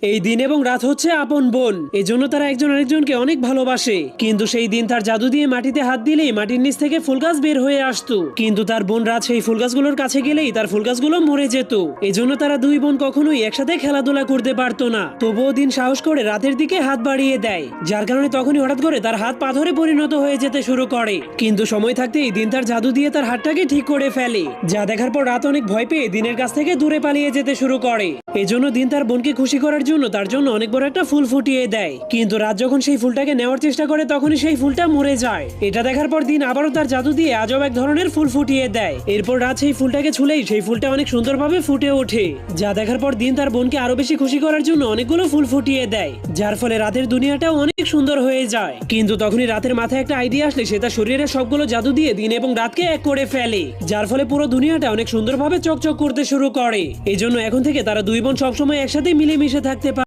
এই দিন এবং রাত হচ্ছে আপন বোন, এজন্য তারা একজন আরেকজনকে অনেক ভালোবাসে। কিন্তু সেই দিন তার জাদু দিয়ে মাটিতে হাত দিলেই মাটির নিচ থেকে ফুল গাছ বের হয়ে আসতো। কিন্তু তার বোন রাত সেই ফুল গাছগুলোর কাছে গেলেই তার ফুল গাছগুলো মরে যেত। এজন্য তারা দুই বোন কখনোই একসাথে খেলাধুলা করতে পারতো না। তবুও দিন সাহস করে রাতের দিকে হাত বাড়িয়ে দেয়, যার কারণে তখনই হঠাৎ করে তার হাত পাথরে পরিণত হয়ে যেতে শুরু করে। কিন্তু সময় থাকতেই দিন তার জাদু দিয়ে তার হাতটাকে ঠিক করে ফেলে, যা দেখার পর রাত অনেক ভয় পেয়ে দিনের কাছ থেকে দূরে পালিয়ে যেতে শুরু করে। এজন্য দিন তার বোনকে খুশি করার জন্য তার জন্য অনেক বড় একটা ফুল ফুটিয়ে দেয়। কিন্তু রাত যখন সেই ফুলটাকে নেওয়ার চেষ্টা করে তখনই সেই ফুলটা মরে যায়। এটা দেখার পর দিন আবারও তার জাদু দিয়ে আজব এক ধরনের ফুল ফুটিয়ে দেয়। এরপর রাত সেই ফুলটাকে ছুলেই সেই ফুলটা অনেক সুন্দরভাবে ফুটে ওঠে, যা দেখার পর দিন তার বোনকে আরো বেশি খুশি করার জন্য অনেকগুলো ফুল ফুটিয়ে দেয়, যার ফলে রাতের দুনিয়াটাও অনেক সুন্দর হয়ে যায়। কিন্তু তখনই রাতের মাথায় একটা আইডিয়া আসলে সে তার শরীরের সবগুলো জাদু দিয়ে দিন এবং রাতকে এক করে ফেলে, যার ফলে পুরো দুনিয়াটা অনেক সুন্দরভাবে চকচক করতে শুরু করে। এই জন্য এখন থেকে তারা দুই বোন সবসময় একসাথে মিলেমিশে থাকতে পারে।